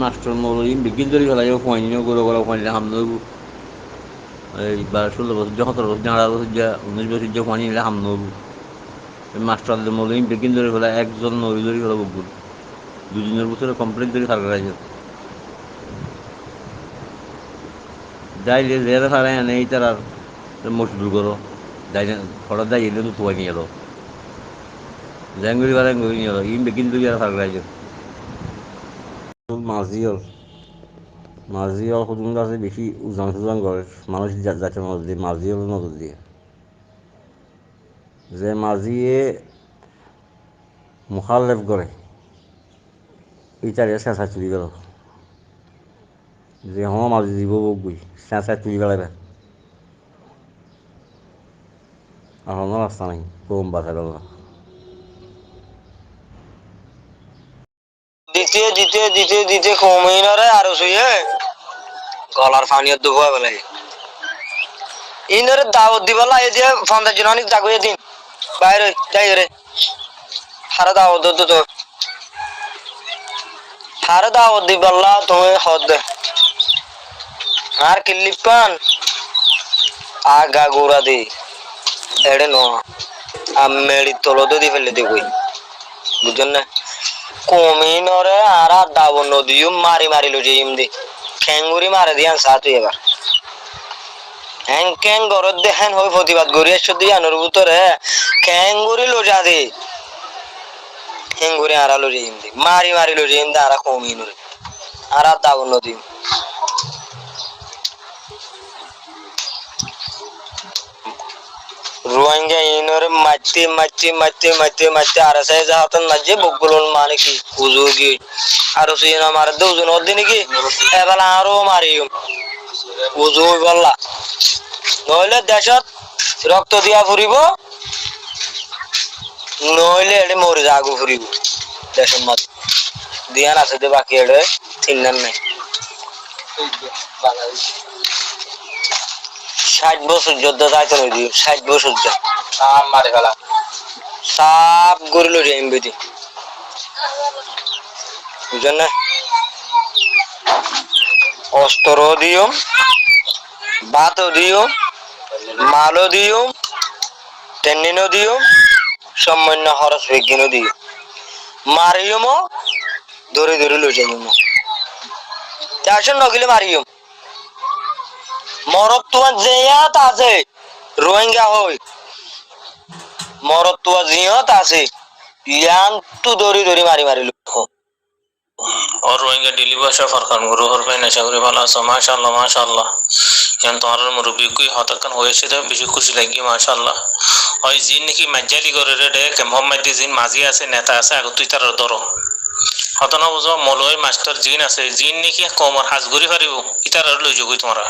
Master মৌলবী বিজ্ঞান তৈরি ফেলাই পয়নিও গরু গলা পয়নিলে হামনব এই 12-16 বছর 17 বছর 18 বছর 19 বছর যে পয়নি নিলে হামনব মাস্টারদের মৌলবী বিজ্ঞান তৈরি ফেলা একজন নবী তৈরি ফেলা বকুল 2 দিনের ভিতরে কমপ্লিট তৈরি ফার্কা রাইজ যাইলে জেরা ফারা এনে এই তার মজদুর করো যাই হঠাৎ যাই এলে তো তুয়াই নিয়ে এলো জ্যাঙ্গুরি ফারা নিয়ে এলো ইন বিজ্ঞান তৈরি আর ফার্কা রাইজ মাঝিও মাঝিও হুজুম গাছে বেশি উজান সুজান করে মানুষ যাচ্ছে নজর দিয়ে মাঝিও নজর দিয়ে যে মাঝিয়ে মুখালেফ করে এইটারে চেঁচা চুরি গেল যে হম মাঝি দিব বকবই চেঁচা চুরি বেড়াবে এখনো রাস্তা নাই কম বাঁচা গেল না দ্বিতীয় দ্বিতীয় দ্বিতীয় দ্বিতীয় কমিনারে আরো শুয়ে গলার পানিও দুবা বেলাই ইনরে দাওয়াত দিবালা এই যে 50 জন অনেক জাগুয়ে দিন বাইরে যাই রে হারা দাওয়াত দো তো হারা দাওয়াত দিবালা তুমি হদ আর কিলিপান আগা গোরা দি এড়ে নো আমেড়ি তলো দি ফেলে দি কই বুঝছেন না কমিনরে আর দাওয়াত নদিও মারি মারি লো যে ইমদি খেঙ্গুরি মারে দিয়ান সাথে এবার হ্যাং গরদ দেখেন হই প্রতিবাদ করি সত্যি জানোর ভিতরে খেঙ্গুরি লোজা দে হেঙ্গুরি আরা লোজে ইমদি মারি মারি লোজে ইমদি আরা কমিনরে আর দাওয়াত নদী রোহিঙ্গা ইনরে মারতে মারতে মারতে মারতে মারতে আর সাই যাহতন নাজে বগুলন মানে কি কুজুগি আর সুইনা মার দে উজন ওদিন কি এবেলা আরো মারিম বুঝুই বললা নইলে দেশত রক্ত দিয়া ফুরিব নইলে এডে মরে যাগু ফুরিব দেশের মধ্যে দিয়ান আছে দে বাকি এডে তিনজন নাই 60 বছর যুদ্ধ যাইতো নই দিও 60 বছর যুদ্ধ সাপ মারি ফেলা সাপ গরিল রে এমবিডি বুঝছেন না অস্ত্র দিও ভাত দিও মালও দিও টেনিনও দিও সামান্য খরচ বিজ্ঞানও দিও মারিও ধরে ধরে লই যাইও চারশো নগিলে মারিও মরত তোমার জিয়াত আছে রোহিঙ্গা হই মরত তোমার জিয়াত আছে ইয়ান তো ধরে ধরে মারি মারি লোক और रोहिंग्या दिल्ली भाषा फरकान गुरु हर भाई नशा करे वाला सो माशाल्लाह यान तुम्हारा मुरब्बी कोई हतकन होएছে দে বেশি খুশি লাগি মাশাআল্লাহ ওই জিন কি মজ্জালি করে রে কে মোহাম্মদ জিন মাঝি আছে নেতা আছে আগ তুই তার ধরো হতনা বুঝো মলয় মাস্টার জিন আছে জিন নাকি কমর হাজগুরি পারিব ইতার লই যোগই তোমরা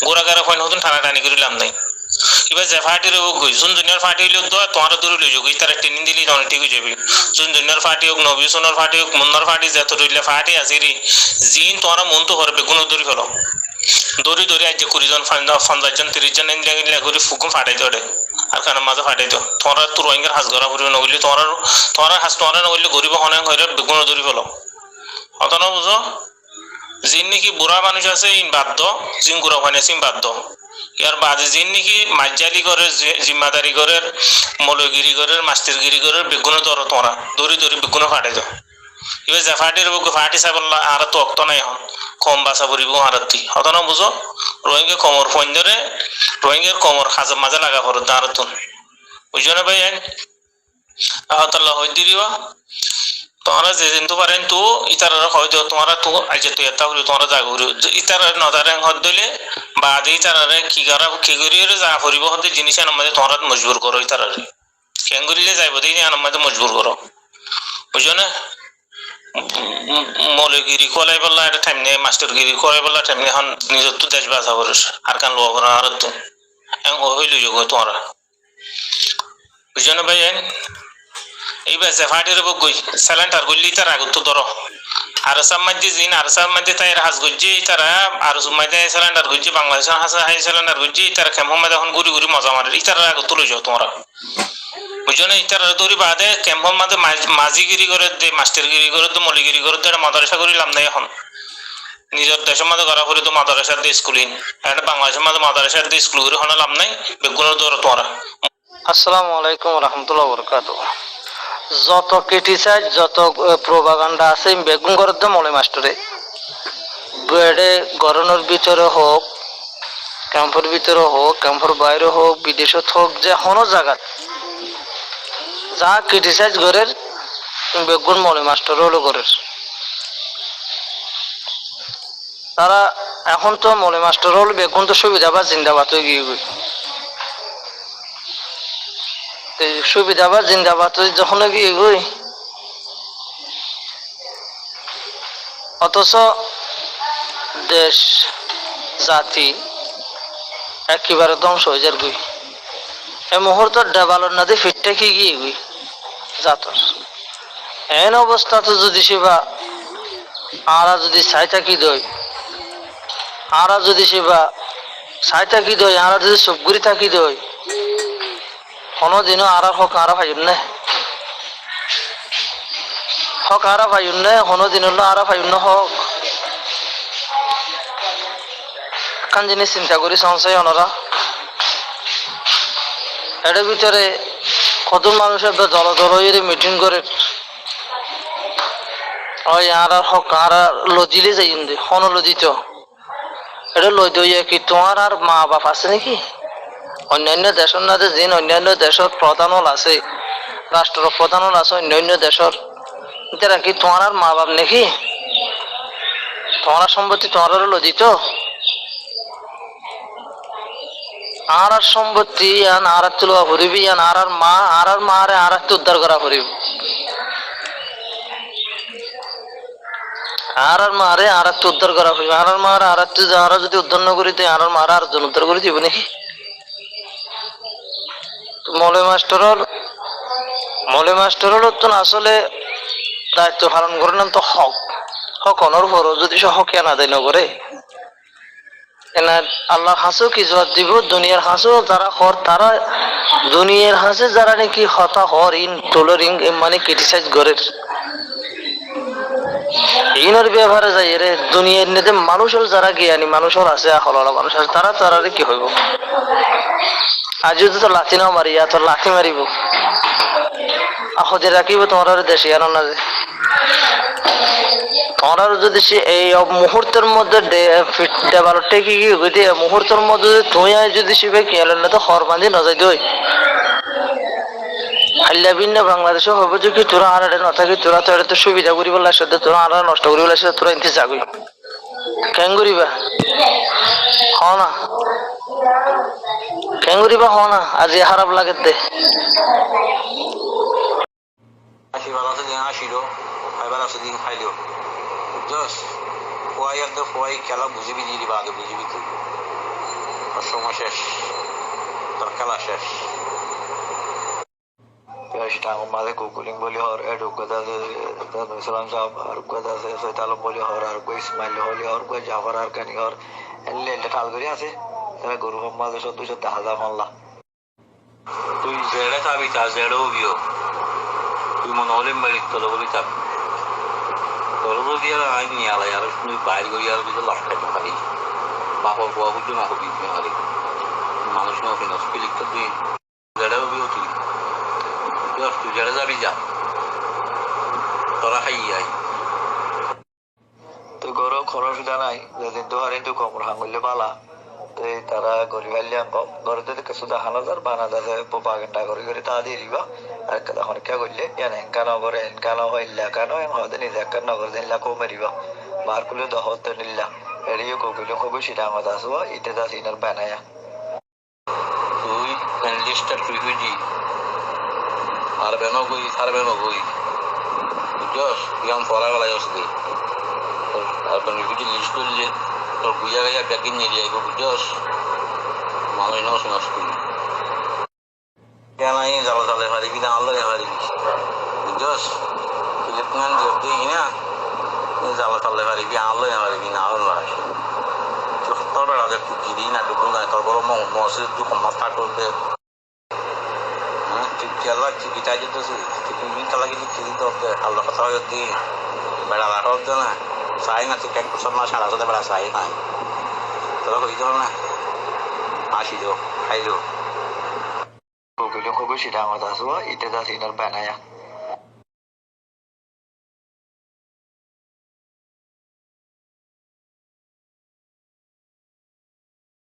গোরাগারা কইন হতুন টানা টানি করিলাম নাই এবার যে ফাটি রে গই সুন দুনিয়ার ফাটি হইলো তো তোমার দূরে লই যোগই তার ট্রেনিং দিলি জন ঠিক হয়ে যাবে সুন দুনিয়ার ফাটি হোক নবী সুনার ফাটি হোক মুন্নার ফাটি যত রইলে ফাটি আছে রে জিন তোমরা মন তো করবে কোন দূরে ফেলো দড়ি দড়ি আজ কুড়িজন 50 জন 30 জন লাগলে করে ফুকুম ফাটাই দড়ে আর কারণ মাঝে ফাটাই দাও তোমরা তো রোহিঙ্গার হাজ গড়া পড়বে নগলি তোমরা হাজ তোমরা নগলি গরিব হনে হইরে বেগুন দড়ি ফেলো অতন বুঝো জিন নাকি বুড়া মানুষ আছে ইন বাধ্য জিন গুড়া হনে সিম বাধ্য ইয়ার বাদে জিন নাকি মাজ্জালি করে জিম্মাদারি করে মৌলগিরি করে মাস্টারগিরি করে বেগুন ধরো তোমরা দড়ি দড়ি বেগুন ফাটাই দাও এবার যে ফাটির ফাটি সাবল্লা আর তো অক্ত নাই হন কম বাসা পড়িব হারাতি অতন বুঝো রোহিঙ্গা কমর ফোন ধরে রোহিঙ্গার কমর হাজার মাঝে লাগা পড়ো দাঁড়াতুন বুঝছো না ভাই আহতাল্লাহ হই দিবা তোমরা যে দিন তো পারেন তো ইতার হয়তো তোমরা তো আজ তো এটা হলো তোমরা জাগরি ইতার নদারে হদ দিলে বাদ ইতারে কি করা কি করিরে যা পড়িব হতে জিনিস আমাদের তোমরা মজবুর করো ইতারে কেন করিলে যাইব দেই আমাদের মজবুর করো বুঝছো না মৌলগিরি কলাই বললা এটা টাইম নেই মাস্টারগিরি কলাই বললা টাইম নেই এখন নিজের তো দেশ বাঁচা করিস আর কান লোক আর তো হইল যোগ তোমরা বুঝছো না ভাই এইবার যে ফাটির গই স্যালেন্টার গলি তার আগত তো ধরো আর সব মধ্যে জিন আর সব মধ্যে তাই হাজ গজি তারা আর মধ্যে স্যালেন্টার গজি বাংলাদেশের হাসা হাই স্যালেন্টার গজি তারা কেমন মধ্যে এখন গুড়ি গুড়ি মজা মারে ইতার আগত লই যাও তোমরা বুঝছো না ইতার দৌড়ি বাদে ক্যাম্পের মধ্যে মাঝিগিরি করে দে মাস্টারগিরি করে দে মলিগিরি করে দে মাদ্রাসা করিলাম না এখন নিজের দেশের মধ্যে করা করে তো মাদ্রাসার দিয়ে স্কুলিং এটা বাংলাদেশের মধ্যে মাদ্রাসার দিয়ে স্কুল করে হলো লাভ নাই বেগুনের দৌড় তোরা। আসসালামু আলাইকুম রহমতুল্লাহ বরকাতুহ। যত ক্রিটিসাইজ যত প্রোপাগান্ডা আছে বেগুন করার তো মলে মাস্টারে বেড়ে গরমের ভিতরে হোক ক্যাম্পের ভিতরে হোক ক্যাম্পের বাইরে হোক বিদেশত হোক যে কোনো জায়গা যা ক্রিটিসাইজ করের বেগুন মলে মাস্টার হলো করের তারা এখন তো মলে মাস্টার হল বেগুন তো সুবিধা বা জিন্দাবাদ হয়ে গিয়ে সুবিধা বা জিন্দাবাদ যখন গিয়ে গই অথচ দেশ জাতি একেবারে ধ্বংস হয়ে যার গুই এই মুহূর্ত ডেবালর নদী ফিটটা কি গিয়ে গুই জাতর এন অবস্থা তো যদি সেবা আরা যদি চাই থাকি দই আরা যদি সেবা চাই থাকি দই আরা যদি সবগুড়ি থাকি দই কোনোদিনও আর হক আরা ভাইন না হক আরা ভাইন না কোনোদিন হলো আরা ভাইন না হক কান জিনিস চিন্তা করি সংশয় ওনারা এর ভিতরে কত মানুষের দল দল মিটিং করে ওই আর হক আর লজিলে যাই হন লজিত এটা লই দইয়া কি তোমার আর মা বাপ আছে নাকি অন্যান্য দেশের না যে অন্যান্য দেশের প্রধান আছে রাষ্ট্র প্রধান আছে অন্যান্য দেশের এরা কি তোমার আর মা বাপ নাকি তোমার সম্পত্তি তোমার লজিত আর আর সম্পত্তি আন আর তুলবা ফুরিবি আন আর মা আর আরে আর উদ্ধার করা ফুরিব আর মারে আর উদ্ধার করা ফুরিব আর মারে আর আর যদি উদ্ধার না করি আর মারা আর জন উদ্ধার করে দিব নাকি মলে মাস্টার তো আসলে দায়িত্ব পালন করে না তো হক হক অনর পর যদি সে হক না দেয় নগরে এনার আল্লাহ হাসও কি জবাব দিব দুনিয়ার হাসও যারা হর তারা দুনিয়ার হাসে যারা নাকি হতা হর ইন টোলারিং মানে ক্রিটিসাইজ করে ইনের ব্যবহারে যাই রে দুনিয়ার নেতে মানুষের যারা জ্ঞানী মানুষের আছে হলরা মানুষ আছে তারা তারা কি হইব আজ যদি তো লাঠি না মারি তো লাঠি মারিব আখদে রাখিব তোমার দেশে আনো না যে তোমরা যদি এই মুহূর্তের মধ্যে ডেভেলপটা কি কি মুহূর্তের মধ্যে তুই যদি শিবে কি হলেন না তো হর বাঁধি নজাই দই হাল্লা ভিন্ন বাংলাদেশে হবে যে কি তোরা আর না থাকি তোরা তো এটা তো সুবিধা করি বলার সাথে তোরা আর নষ্ট করি বলার সাথে তোরা ইন্তি যাবি কেন করিবা হ না কেন করিবা হ না আজ খারাপ লাগে দে আশীর্বাদ আসিল এবার আছে দিন খাইল জাস্ট খোয়াই একদম খোয়াই খেলা বুঝিবি দিয়ে দিবা আগে বুঝিবি তুই আর সময় শেষ তোর খেলা শেষ মাঝে কুকুলিং বলি হর এডুকতা ইসলাম সাহেব আর কথা আছে সৈতালম বলি হর আর কই ইসমাইল হলি হর কই জাফর আর কানি হর এলে টাল করে আছে তারা গরু মাঝে 210,000 মানলা তুই জেড়ে চাবি তা জেড়েও বিও তুই মনে হলে বাড়ির তলে বলি চাবি তলে দিয়ে আই নিয়ে আলাই আর তুই বাইর করি আর কিছু লাফটাই পারি বাপর পোয়া বুঝলি না হবি পারি মানুষ না কিনা স্পিলিকটা তুই জেড়েও বিও তুই তুই জেড়ে যাবি যা তোরা খাই আই তুই গরম খরচ নাই যেদিন তো হারিন তুই কম হাঙ্গলে বালা তারা গরিব হালিয়াম ঘরে যদি কিছু দেখানো যার বানা যাচ্ছে প্রোপাগান্ডা করে করে তা দিয়ে দিবা আর তখন কে করলে ইয়ান হেনকানো করে হেনকানো হইলা কেন হতে নিজে একটা নগর দিনলা কো মারিবা বার করলে দহত নিল্লা এড়িয়ে গোগুলো খুব সেটা আমাদের আসবো ইতে যা সিনার বানায়া তুই প্যানেলিস্টার তুই বুঝি আর বেনো গই আর বেনো গই বুঝছস ইয়াম পড়াবেলায় আসবে আর বেনো বুঝি লিস্ট করলে তোর বুঝা গাইয়া ব্যাকিং নিয়ে যাইব বুঝছস মানুষ নষ্ট নষ্ট কেন জ্বালা জ্বালে পারিবি না আল্লাহ পারিবি বুঝছস তুই প্ল্যান দিই না জ্বালা চালে পারিবি আল্লাহ পারিবি না আল্লাহ তোর বেড়াতে টুকি দিই না টুকু না তোর বড় মসজিদ তুই মাথা করবে তুই খেলা ঠিকই চাই যেতেছি তুই খেলা কিছু ঠিকই তো আল্লাহ কথা হয়ে বেড়া রাখা হতো না চাই না তুই এক বছর না সারা সাথে বেড়া চাই নাই তোরা হয়ে যাও না আসি যাও খাইলো Pokoknya kok gue sih dah nggak tahu, itu dah sih ntar banyak ya.